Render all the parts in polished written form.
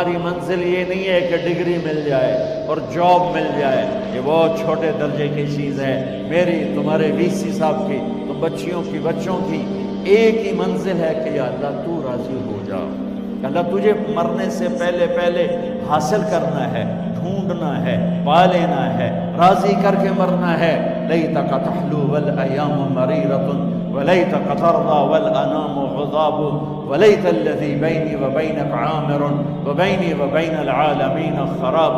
تمہاری منزل یہ نہیں ہے کہ ڈگری مل جائے اور جاب مل جائے، یہ بہت چھوٹے درجے کی چیز ہے۔ میری، تمہارے وی صاحب کی، تم بچیوں کی، بچوں کی ایک ہی منزل ہے کہ یا اللہ تو راضی ہو جا۔ اللہ تجھے مرنے سے پہلے پہلے حاصل کرنا ہے، ڈھونڈنا ہے، پا لینا ہے، راضی کر کے مرنا ہے۔ لیتک تحلو والایام مریرۃ ولیتک ترضی والانام غضاب ولیت الذی بینی وبینک عامر وبینی وبین العالمین خراب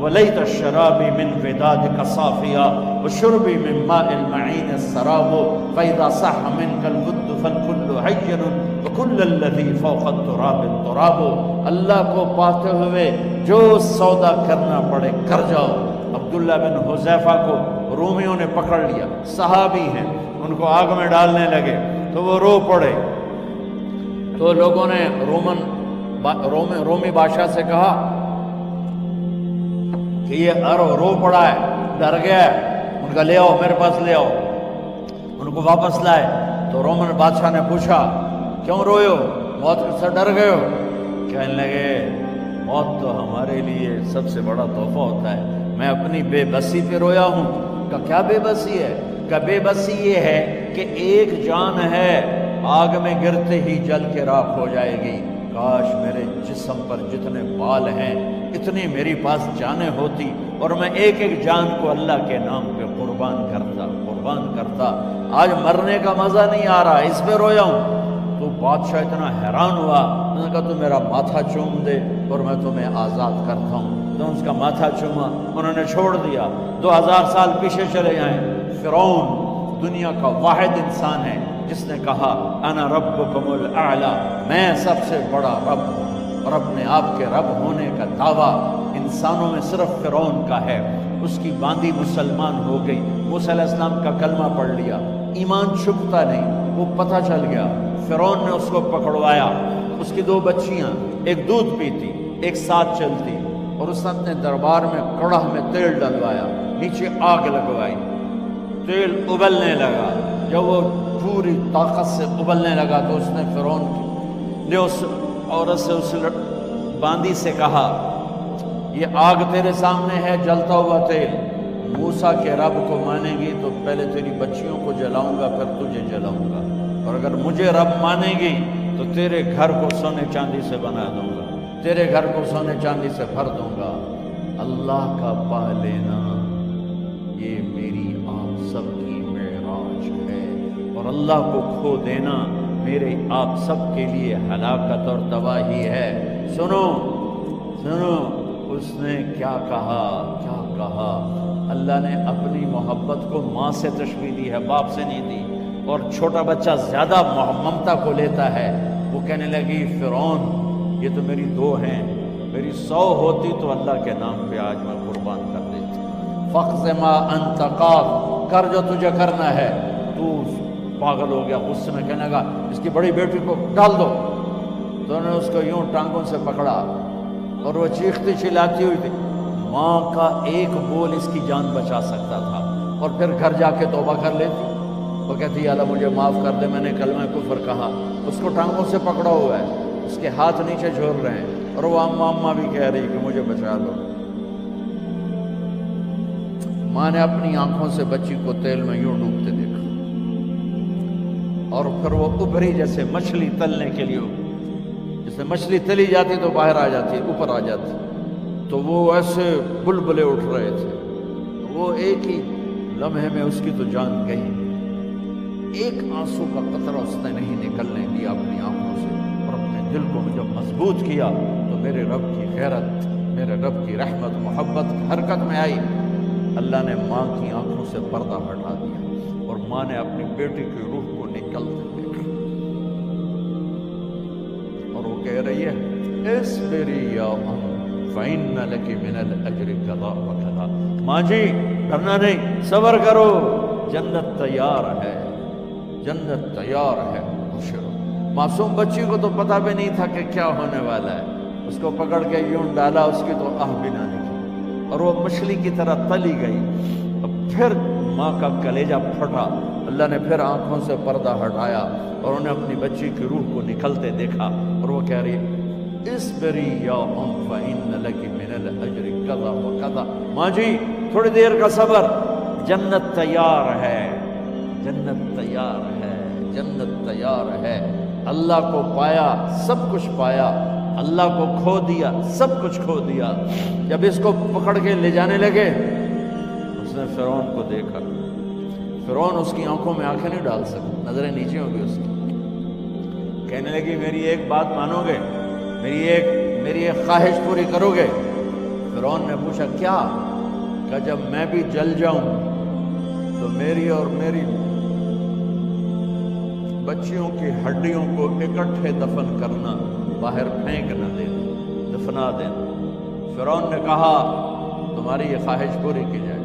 ولیت الشراب من ودادک صافیا وشربی من ماء المعین السراب فاذا صح منک الود فالکل حین وکل الذی فوق التراب التراب۔ اللہ کو پاتے ہوئے جو سودا کرنا پڑے کر جاؤ۔ عبداللہ بن حذیفہ کو رومیوں نے پکڑ لیا، صحابی ہیں، ان کو آگ میں ڈالنے لگے تو وہ رو پڑے، تو لوگوں نے رومی بادشاہ سے کہا کہ یہ رو پڑا ہے، ڈر گیا ہے، ان کا لے آؤ، میرے پاس لے آؤ۔ ان کو واپس لائے تو رومن بادشاہ نے پوچھا کیوں روئے ہو، موت سے ڈر گئے ہو؟ کہنے لگے موت تو ہمارے لیے سب سے بڑا تحفہ ہوتا ہے، میں اپنی بے بسی پہ رویا ہوں۔ کہ کیا بے بسی ہے؟ کہ بے بسی یہ ہے کہ ایک جان ہے آگ میں گرتے ہی جل کے راکھ ہو جائے گی، کاش میرے جسم پر جتنے بال ہیں اتنی میری پاس جانیں ہوتی اور میں ایک ایک جان کو اللہ کے نام پہ قربان کرتا۔ آج مرنے کا مزہ نہیں آ رہا، اس پہ رویا ہوں۔ تو بادشاہ اتنا حیران ہوا، انہوں نے کہا تو میرا ماتھا چوم دے اور میں تمہیں آزاد کرتا ہوں۔ تو اس کا ماتھا چوما، انہوں نے چھوڑ دیا۔ 2000 سال پیچھے چلے جائیں، فرعون دنیا کا واحد انسان ہے جس نے کہا انا ربکم الاعلی، میں سب سے بڑا رب ہوں، اور اپنے آپ کے رب ہونے کا دعویٰ انسانوں میں صرف فرعون کا ہے۔ اس کی باندی مسلمان ہو گئی، موسیٰ علیہ السلام کا کلمہ پڑھ لیا، ایمان چھپتا نہیں، وہ پتہ چل گیا۔ فرعون نے اس کو پکڑوایا، اس کی 2 بچیاں، ایک دودھ پیتی ایک ساتھ چلتی، اور اس نے اپنے دربار میں کڑھا میں تیل ڈلوایا، نیچے آگ لگوائی، تیل ابلنے لگا۔ جب وہ پوری طاقت سے ابلنے لگا تو اس نے فرعون نے اس عورت سے، اس باندی سے کہا یہ آگ تیرے سامنے ہے، جلتا ہوا تیل، موسیٰ کے رب کو مانے گی تو پہلے تیری بچیوں کو جلاؤں گا پھر تجھے جلاؤں گا، اور اگر مجھے رب مانے گی تو تیرے گھر کو سونے چاندی سے بنا دوں گا، تیرے گھر کو سونے چاندی سے بھر دوں گا۔ اللہ کا پا لینا یہ میری آپ سب کی معراج ہے، اور اللہ کو کھو دینا میرے آپ سب کے لیے ہلاکت اور تباہی ہے۔ سنو سنو، اس نے کیا کہا، کیا کہا؟ اللہ نے اپنی محبت کو ماں سے تشبیہ دی ہے، باپ سے نہیں دی، اور چھوٹا بچہ زیادہ ممتا کو لیتا ہے۔ وہ کہنے لگی فرعون یہ تو میری 2 ہیں، میری 100 ہوتی تو اللہ کے نام پہ آج میں قربان کر دیتی۔ فَقْضِ مَا أَنْتَ قَاضٍ، کر جو تجھے کرنا ہے۔ تو پاگل ہو گیا، غصے میں کہنے لگا اس کی بڑی بیٹی کو ڈال دو۔ تو انہوں نے اس کو یوں ٹانگوں سے پکڑا اور وہ چیختی چلاتی ہوئی تھی۔ ماں کا ایک بول اس کی جان بچا سکتا تھا، اور پھر گھر جا کے توبہ کر لیتی۔ وہ کہتی ہے اللہ مجھے معاف کر دے، میں نے کلمہ کفر کہا۔ اس کو ٹانگوں سے پکڑا ہوا ہے، اس کے ہاتھ نیچے جھول رہے ہیں، اور وہ اماں بھی کہہ رہی کہ مجھے بچا لو۔ ماں نے اپنی آنکھوں سے بچی کو تیل میں یوں ڈوبتے دیکھا، اور پھر وہ ابھری جیسے مچھلی تلنے کے لیے، جیسے مچھلی تلی جاتی تو باہر آ جاتی، اوپر آ جاتی، تو وہ ایسے بلبلے اٹھ رہے تھے۔ وہ ایک ہی لمحے میں اس کی تو جان گئی، ایک آنسو کا قطرہ اس نے نہیں نکلنے دیا اپنی آنکھوں سے، اور اپنے دل کو جب مضبوط کیا تو میرے رب کی غیرت، میرے رب کی رحمت محبت حرکت میں آئی۔ اللہ نے ماں کی آنکھوں سے پردہ ہٹا دیا، اور ماں نے اپنی بیٹی کی روح کو نکلتے دیکھا، اور وہ کہہ رہی ہے اصبری یا ام فإن لک من الأجر کذا وکذا۔ ماں جی ڈرنا نہیں، صبر کرو، جنت تیار ہے، جنت تیار ہے، خوشرو۔ معصوم بچی کو تو پتہ بھی نہیں تھا کہ کیا ہونے والا ہے، اس کو پکڑ کے یوں ڈالا، اس کی تو آہ بھی نہ نکلی، اور وہ مچھلی کی طرح تلی گئی۔ اب پھر ماں کا کلیجہ پھٹا، اللہ نے پھر آنکھوں سے پردہ ہٹایا، اور انہیں اپنی بچی کی روح کو نکلتے دیکھا، اور وہ کہہ رہی اصبری یا ام فإن لك من الأجر كذا وكذا. ماں جی تھوڑی دیر کا صبر، جنت تیار ہے، جنت تیار ہے، جنت تیار ہے. اللہ کو پایا سب کچھ پایا، اللہ کو کھو دیا سب کچھ کھو دیا. جب اس کو پکڑ کے لے جانے لگے، اس نے فرعون کو دیکھا. فرعون اس کی آنکھوں میں آنکھیں نہیں ڈال سکتا، نظریں نیچے ہو گئی اس کی. کہنے لگی میری ایک بات مانو گے، میری ایک خواہش پوری کرو گے؟ فرعون نے پوچھا کیا؟ کہ جب میں بھی جل جاؤں تو میری اور میری بچیوں کی ہڈیوں کو اکٹھے دفن کرنا، باہر پھینک نہ دینا، دفنا دینا. فرعون نے کہا تمہاری یہ خواہش پوری کی جائے.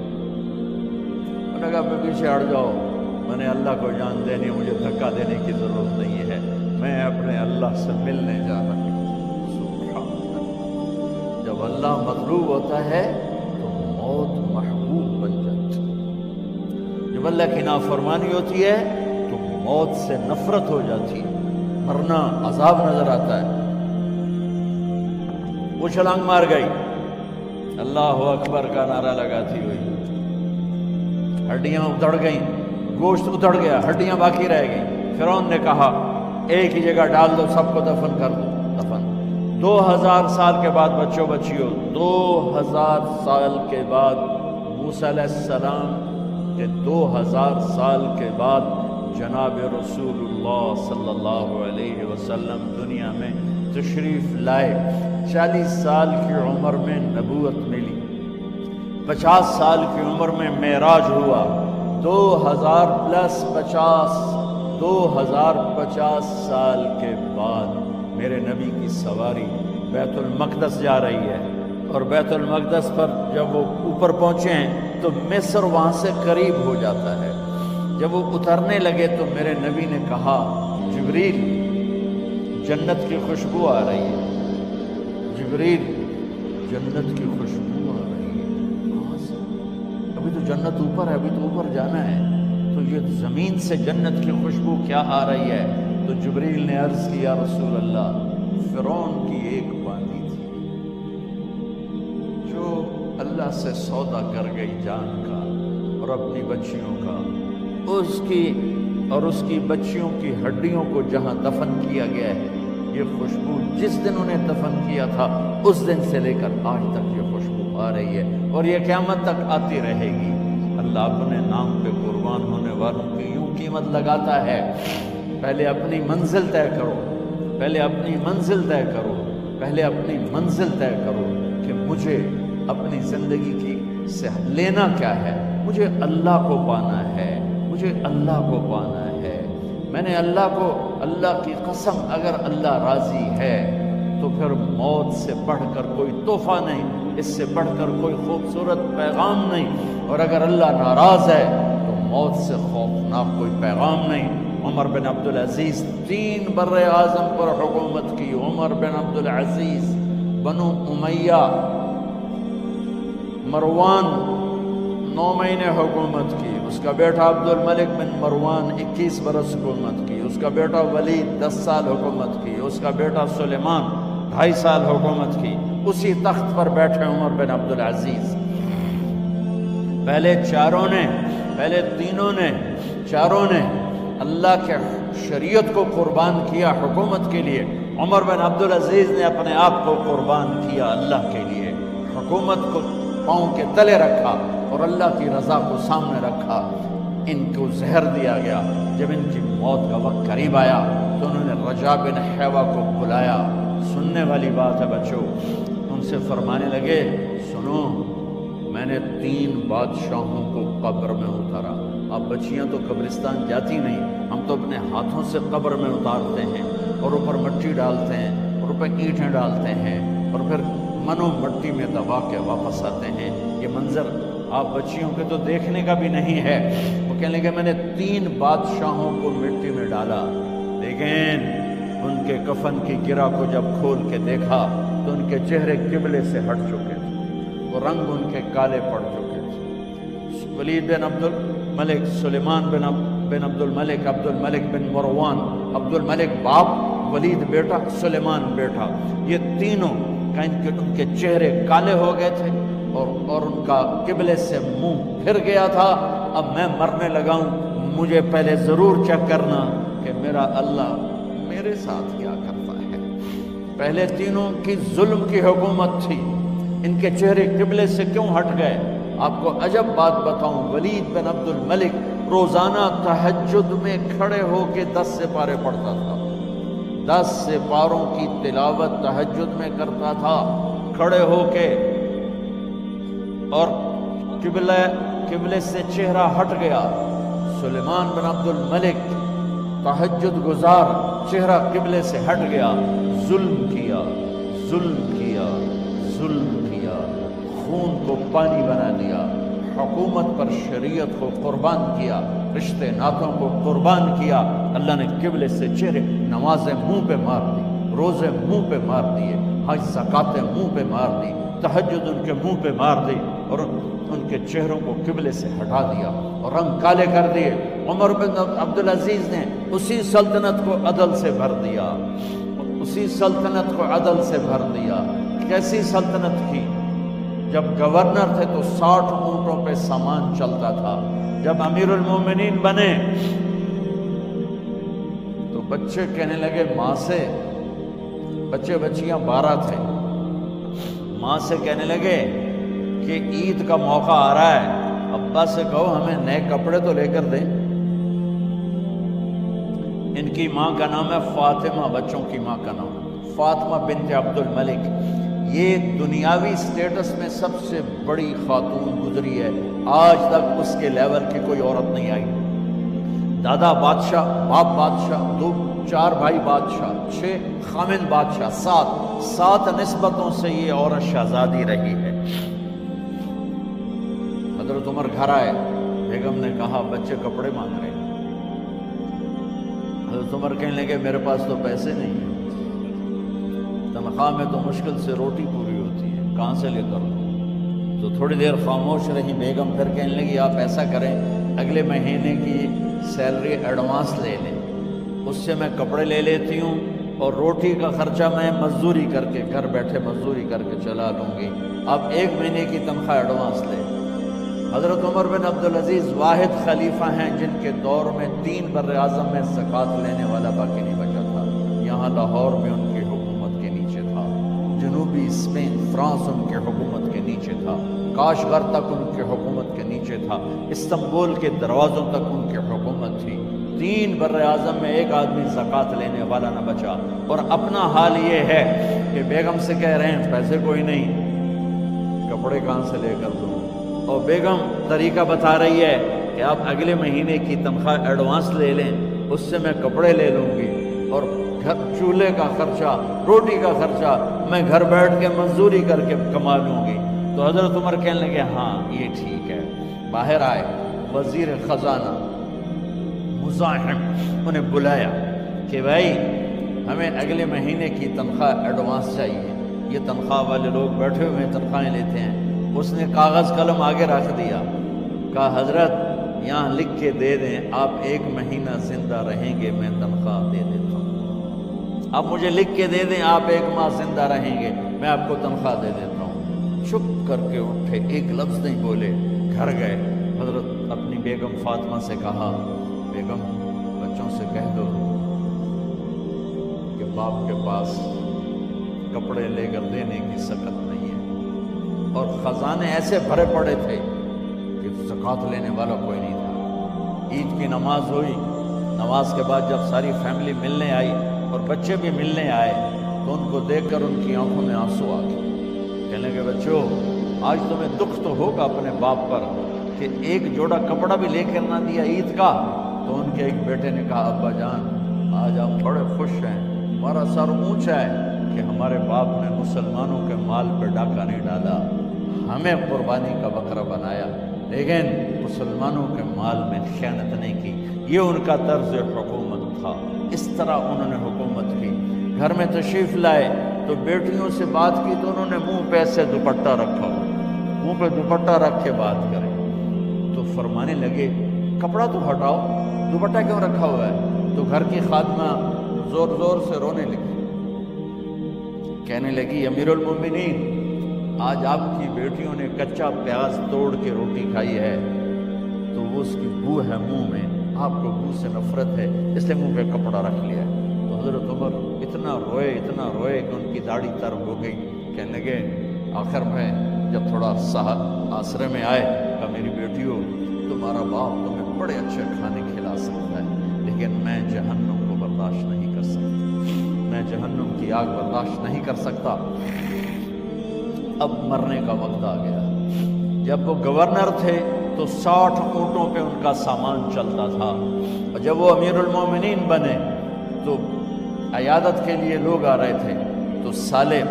انہوں نے کہا میں پیچھے ہٹ جاؤ، میں نے اللہ کو جان دینی، مجھے دھکا دینے کی ضرورت نہیں ہے، میں اپنے اللہ سے ملنے جا رہا ہوں. جب اللہ مطلوب ہوتا ہے تو موت محبوب بن جاتی ہے. جب اللہ کی نافرمانی ہوتی ہے تو موت سے نفرت ہو جاتی ہے، مرنا عذاب نظر آتا ہے. وہ چھلانگ مار گئی، اللہ اکبر کا نعرہ لگاتی ہوئی. ہڈیاں اتڑ گئیں، گوشت اتڑ گیا، ہڈیاں باقی رہ گئیں. فرعون نے کہا ایک ہی جگہ ڈال دو، سب کو دفن کر دو. دفن 2000 سال کے بعد بچوں بچیوں، 2000 سال کے بعد موسیٰ علیہ السلام کے 2000 سال کے بعد جناب رسول اللہ صلی اللہ علیہ وسلم دنیا میں تشریف لائے. 40 سال کی عمر میں نبوت ملی، 50 سال کی عمر میں معراج ہوا. 2050 سال کے بعد میرے نبی کی سواری بیت المقدس جا رہی ہے. اور بیت المقدس پر جب وہ اوپر پہنچے ہیں تو مصر وہاں سے قریب ہو جاتا ہے. جب وہ اترنے لگے تو میرے نبی نے کہا جبریل جنت کی خوشبو آ رہی ہے، جبریل جنت کی خوشبو آ رہی ہے. کہاں سے؟ ابھی تو جنت اوپر ہے، ابھی تو اوپر جانا ہے، تو یہ زمین سے جنت کی خوشبو کیا آ رہی ہے؟ تو جبریل نے عرض کیا رسول اللہ فرعون کی ایک باندی تھی جو اللہ سے سودا کر گئی جان کا اور اپنی بچیوں کا، اس کی بچیوں کی ہڈیوں کو جہاں دفن کیا گیا ہے، یہ خوشبو جس دن انہیں دفن کیا تھا اس دن سے لے کر آج تک یہ خوشبو آ رہی ہے اور یہ قیامت تک آتی رہے گی. اللہ اپنے نام پہ قربان ہونے والوں کی یوں قیمت لگاتا ہے. پہلے اپنی منزل طے کرو، پہلے اپنی منزل طے کرو، پہلے اپنی منزل طے کرو کہ مجھے اپنی زندگی کی سے لینا کیا ہے. مجھے اللہ کو پانا ہے، مجھے اللہ کو پانا ہے. میں نے اللہ کی قسم اگر اللہ راضی ہے تو پھر موت سے بڑھ کر کوئی تحفہ نہیں، اس سے بڑھ کر کوئی خوبصورت پیغام نہیں. اور اگر اللہ ناراض ہے تو موت سے خوفناک کوئی پیغام نہیں. عمر بن عبدالعزیز 3 بر اعظم پر حکومت کی. عمر بن عبدالعزیز، بنو امیہ، مروان 9 مہینے حکومت کی. اس کا بیٹا عبد الملک بن مروان 21 برس حکومت کی. اس کا بیٹا ولید 10 سال حکومت کی. اس کا بیٹا سلیمان 2.5 سال حکومت کی. اسی تخت پر بیٹھے عمر بن عبدالعزیز. پہلے چاروں نے اللہ کے شریعت کو قربان کیا حکومت کے لیے. عمر بن عبدالعزیز نے اپنے آپ کو قربان کیا اللہ کے لیے. حکومت کو پاؤں کے تلے رکھا اور اللہ کی رضا کو سامنے رکھا. ان کو زہر دیا گیا. جب ان کی موت کا وقت قریب آیا تو انہوں نے رجا بن حیوہ کو بلایا. سننے والی بات ہے بچوں. ان سے فرمانے لگے سنو، میں نے 3 بادشاہوں کو قبر میں اتارا. اب بچیاں تو قبرستان جاتی نہیں، ہم تو اپنے ہاتھوں سے قبر میں اتارتے ہیں اور اوپر مٹی ڈالتے ہیں اور اوپر اینٹیں ڈالتے ہیں اور پھر منو مٹی میں دبا کے واپس آتے ہیں. یہ منظر آپ بچیوں کے تو دیکھنے کا بھی نہیں ہے. وہ کہنے لگے میں نے 3 بادشاہوں کو مٹی میں ڈالا، لیکن ان کے کفن کی گرہ کو جب کھول کے دیکھا تو ان کے چہرے قبلے سے ہٹ چکے تھے، وہ رنگ ان کے کالے پڑ چکے تھے. ولید بن عبد الملک، سلیمان بن عبد الملک، عبد الملک بن مروان، عبد الملک باپ، ولید بیٹا، سلیمان بیٹا، یہ تینوں ان کے چہرے کالے ہو گئے تھے اور ان کا قبلے سے منہ پھر گیا تھا۔ اب میں مرنے لگا ہوں، مجھے پہلے ضرور چیک کرنا کہ میرا اللہ میرے ساتھ کیا کرتا ہے۔ پہلے تینوں کی ظلم کی حکومت تھی، ان کے چہرے قبلے سے کیوں ہٹ گئے؟ آپ کو عجب بات بتاؤں، ولید بن عبد الملک روزانہ تہجد میں کھڑے ہو کے 10 سپارے پڑھتا تھا، 10 سپاروں کی تلاوت تہجد میں کرتا تھا کھڑے ہو کے، اور قبلے سے چہرہ ہٹ گیا۔ سلیمان بن عبد الملک تہجد گزار، چہرہ قبلے سے ہٹ گیا، ظلم کیا، خون کو پانی بنا دیا، حکومت پر شریعت کو قربان کیا، رشتے ناتوں کو قربان کیا۔ اللہ نے قبلے سے چہرے، نمازیں منہ پہ مار دی، روزے منہ پہ مار دیے، حج زکاتیں منہ پہ مار دی، تہجد ان کے منہ پہ مار دی، اور ان کے چہروں کو قبلے سے ہٹا دیا اور رنگ کالے کر دیے۔ عمر بن عبدالعزیز نے اسی سلطنت کو عدل سے بھر دیا، اسی سلطنت کو عدل سے بھر دیا۔ کیسی سلطنت کی؟ جب گورنر تھے تو 60 اونٹوں پہ سامان چلتا تھا، جب امیر المومنین بنے تو بچے کہنے لگے ماں سے، بچے بچیاں 12 تھے، ماں سے کہنے لگے کہ عید کا موقع آ رہا ہے، ابا سے کہو ہمیں نئے کپڑے تو لے کر دیں۔ ان کی ماں کا نام ہے فاطمہ، بچوں کی ماں کا نام فاطمہ بنت عبد الملک۔ یہ دنیاوی سٹیٹس میں سب سے بڑی خاتون گزری ہے، آج تک اس کے لیول کی کوئی عورت نہیں آئی۔ دادا بادشاہ، باپ بادشاہ، 4 بھائی بادشاہ، 6 خامن بادشاہ، 7 نسبتوں سے یہ عورت شہزادی رہی ہے۔ حضرت عمر گھر آئے، بیگم نے کہا بچے کپڑے مانگ رہے ہیں۔ حضرت عمر کہنے لگے میرے پاس تو پیسے نہیں ہیں، تنخواہ میں تو مشکل سے روٹی پوری ہوتی ہے، کہاں سے لے کر دوں؟ تو تھوڑی دیر خاموش رہی بیگم، پھر کہنے لگی آپ ایسا کریں اگلے مہینے کی سیلری ایڈوانس لے لیں، اس سے میں کپڑے لے لیتی ہوں اور روٹی کا خرچہ میں مزدوری کر کے، گھر بیٹھے مزدوری کر کے چلا لوں گی، آپ 1 مہینے کی تنخواہ ایڈوانس لیں۔ حضرت عمر بن عبدالعزیز واحد خلیفہ ہیں جن کے دور میں 3 بر اعظم میں زکوٰۃ لینے والا باقی نہیں بچا تھا۔ یہاں لاہور میں ان کی حکومت کے نیچے تھا، جنوبی اسپین فرانس ان کے حکومت کے نیچے تھا، کاشغر تک ان کے حکومت کے نیچے تھا، استنبول کے دروازوں تک ان کی حکومت تھی۔ 3 بر اعظم میں 1 آدمی زکوٰۃ لینے والا نہ بچا، اور اپنا حال یہ ہے کہ بیگم سے کہہ رہے ہیں پیسے کوئی نہیں، کپڑے کہاں سے لے کر دوں؟ اور بیگم طریقہ بتا رہی ہے کہ آپ اگلے مہینے کی تنخواہ ایڈوانس لے لیں، اس سے میں کپڑے لے لوں گی، اور چولہے کا خرچہ، روٹی کا خرچہ میں گھر بیٹھ کے مزدوری کر کے کما لوں گی۔ تو حضرت عمر کہنے لگے ہاں یہ ٹھیک ہے۔ باہر آئے وزیر خزانہ مزاحم، انہیں بلایا کہ بھائی ہمیں اگلے مہینے کی تنخواہ ایڈوانس چاہیے، یہ تنخواہ والے لوگ بیٹھے ہوئے تنخواہیں لیتے ہیں۔ اس نے کاغذ قلم آگے رکھ دیا، کہا حضرت یہاں لکھ کے دے دیں آپ 1 مہینہ زندہ رہیں گے، میں تنخواہ دے دیتا ہوں۔ آپ مجھے لکھ کے دے دیں آپ 1 ماہ زندہ رہیں گے، میں آپ کو تنخواہ دے دیتا ہوں۔ چھپ کر کے اٹھے، ایک لفظ نہیں بولے، گھر گئے۔ حضرت اپنی بیگم فاطمہ سے کہا بیگم بچوں سے کہہ دو کہ باپ کے پاس کپڑے لے کر دینے کی سکت نہیں ہے، اور خزانے ایسے بھرے پڑے تھے کہ زکوٰۃ لینے والا کوئی نہیں تھا۔ عید کی نماز ہوئی، نماز کے بعد جب ساری فیملی ملنے آئی اور بچے بھی ملنے آئے تو ان کو دیکھ کر ان کی آنکھوں میں آنسو آ گئے۔ کہنے لگے بچوں آج تمہیں دکھ تو ہوگا اپنے باپ پر کہ 1 جوڑا کپڑا بھی لے کر نہ دیا عید کا۔ تو ان کے ایک بیٹے نے کہا ابا جان آج آپ بڑے خوش ہیں، ہمارا سر اونچا ہے کہ ہمارے باپ نے مسلمانوں کے مال پہ ڈاکہ نہیں ڈالا، ہمیں قربانی کا بکرا بنایا، لیکن مسلمانوں کے مال میں خیانت نہیں کی۔ یہ ان کا طرز حکومت تھا، اس طرح انہوں نے حکومت کی۔ گھر میں تشریف لائے تو بیٹیوں سے بات کی تو انہوں نے منہ پہ ایسے دوپٹہ رکھا ہو، منہ پہ دوپٹہ رکھ کے بات کرے تو فرمانے لگے کپڑا تو ہٹاؤ، دوپٹہ کیوں رکھا ہوا ہے؟ تو گھر کی خادمہ زور زور سے رونے لگی، کہنے لگی امیر المومنین آج آپ کی بیٹیوں نے کچا پیاز توڑ کے روٹی کھائی ہے تو وہ اس کی بو ہے منہ میں، آپ کو بو سے نفرت ہے اس لیے منہ پہ کپڑا رکھ لیا ہے۔ تو حضرت عمر اتنا روئے کہ ان کی داڑھی تر ہو گئی۔ کہنے لگے آخر میں جب تھوڑا آسرے میں آئے کہ میری بیٹیوں تمہارا باپ تمہیں بڑے اچھے کھانے کھلا سکتا ہے لیکن میں جہنم کو برداشت نہیں کر سکتا، میں جہنم کی آگ برداشت نہیں کر سکتا۔ اب مرنے کا وقت آ گیا۔ جب وہ گورنر تھے تو 60 اونٹوں پہ ان کا سامان چلتا تھا، اور جب وہ امیر المومنین بنے تو عیادت کے لیے لوگ آ رہے تھے تو سالے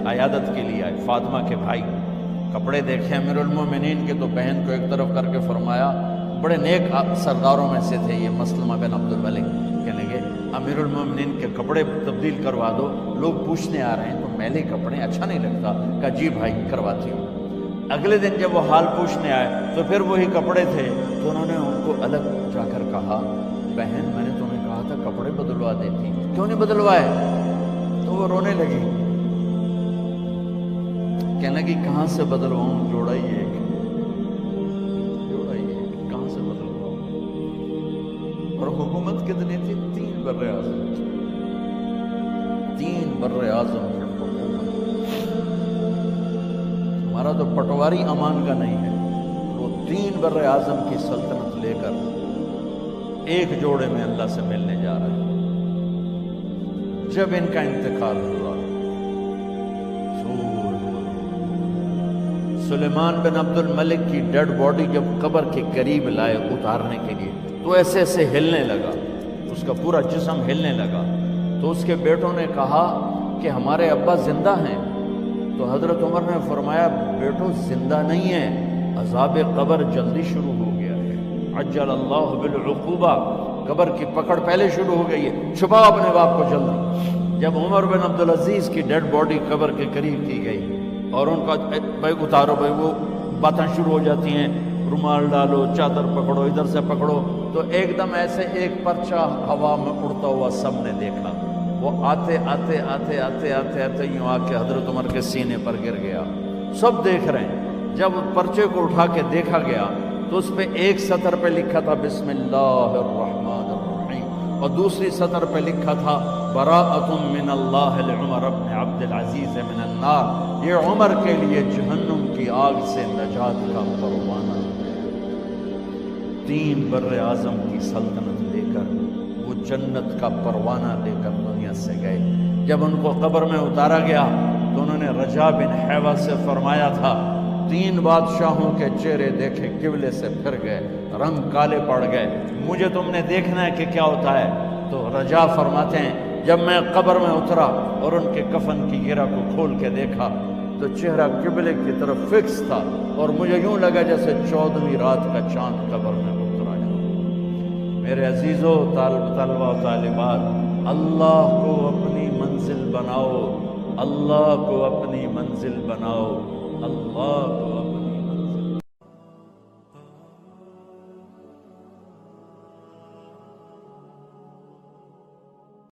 عیادت کے لیے آئے، فاطمہ کے بھائی۔ کپڑے دیکھے امیر المومنین کے تو بہن کو ایک طرف کر کے فرمایا، بڑے نیک سرداروں میں سے تھے یہ مسلمہ بن عبد الملک، کہنے لگے امیر المومنین کے کپڑے تبدیل کروا دو، لوگ پوچھنے آ رہے ہیں تو میلے کپڑے اچھا نہیں لگتا۔ کہا جی بھائی کرواتی ہوں۔ اگلے دن جب وہ حال پوچھنے آئے تو پھر وہی کپڑے تھے، تو انہوں نے ان کو الگ جا کر کہا بہن میں نے تمہیں کہا تھا کپڑے بدلوا دیتی، کیوں نہیں بدلوائے؟ تو وہ رونے لگی، کہنے لگی کہاں سے بدلواؤں، جوڑا ہی ایک کہاں سے بدلواؤں؟ اور حکومت کتنی تھی؟ 3 بر اعظم، 3 بر اعظم کی حکومت۔ ہمارا تو پٹواری امان کا نہیں ہے، وہ 3 بر اعظم کی سلطنت لے کر ایک جوڑے میں اللہ سے ملنے جا رہے ہیں۔ جب ان کا انتقال ہوا، سلیمان بن عبد الملک کی ڈیڈ باڈی جب قبر کے قریب لائے اتارنے کے لیے تو ایسے ایسے ہلنے لگا، اس کا پورا جسم ہلنے لگا۔ تو اس کے بیٹوں نے کہا کہ ہمارے ابا زندہ ہیں، تو حضرت عمر نے فرمایا بیٹو زندہ نہیں ہے، عذاب قبر جلدی شروع ہو گیا ہے، عجل اللہ بالعقوبہ، قبر کی پکڑ پہلے شروع ہو گئی ہے، چھپاؤ اپنے باپ کو جلدی۔ جب عمر بن عبدالعزیز کی ڈیڈ باڈی قبر کے قریب کی گئی اور ان کا بھائی اتارو، بھائی وہ باتیں شروع ہو جاتی ہیں، رومال ڈالو، چادر پکڑو، ادھر سے پکڑو، تو ایک دم ایسے ایک پرچہ ہوا میں اڑتا ہوا سب نے دیکھا، وہ آتے آتے آتے آتے آتے آتے یوں آ کے حضرت عمر کے سینے پر گر گیا۔ سب دیکھ رہے ہیں۔ جب پرچے کو اٹھا کے دیکھا گیا تو اس پہ ایک سطر پہ لکھا تھا بسم اللہ الرحمن الرحیم، اور دوسری سطر پہ لکھا تھا براءۃ من اللہ لعمر بن عبد العزیز من النار، یہ عمر کے لیے جہنم کی آگ سے نجات کا پروانہ۔ 3 بر اعظم کی سلطنت لے کر وہ جنت کا پروانہ لے کر دنیا سے گئے۔ جب ان کو قبر میں اتارا گیا تو انہوں نے رجا بن حیوہ سے فرمایا تھا 3 بادشاہوں کے چہرے دیکھے قبلے سے پھر گئے، رنگ کالے پڑ گئے، مجھے تم نے دیکھنا ہے کہ کیا ہوتا ہے؟ تو رجا فرماتے ہیں جب میں قبر میں اترا اور ان کے کفن کی گرہ کو کھول کے دیکھا تو چہرہ قبلے کی طرف فکس تھا، اور مجھے یوں لگا جیسے 14ویں رات کا چاند قبر میں اترا ہے۔ میرے عزیزو، طلبہ و طالبات، اللہ کو اپنی منزل بناؤ، اللہ کو اپنی منزل بناؤ، اللہ کو اپنی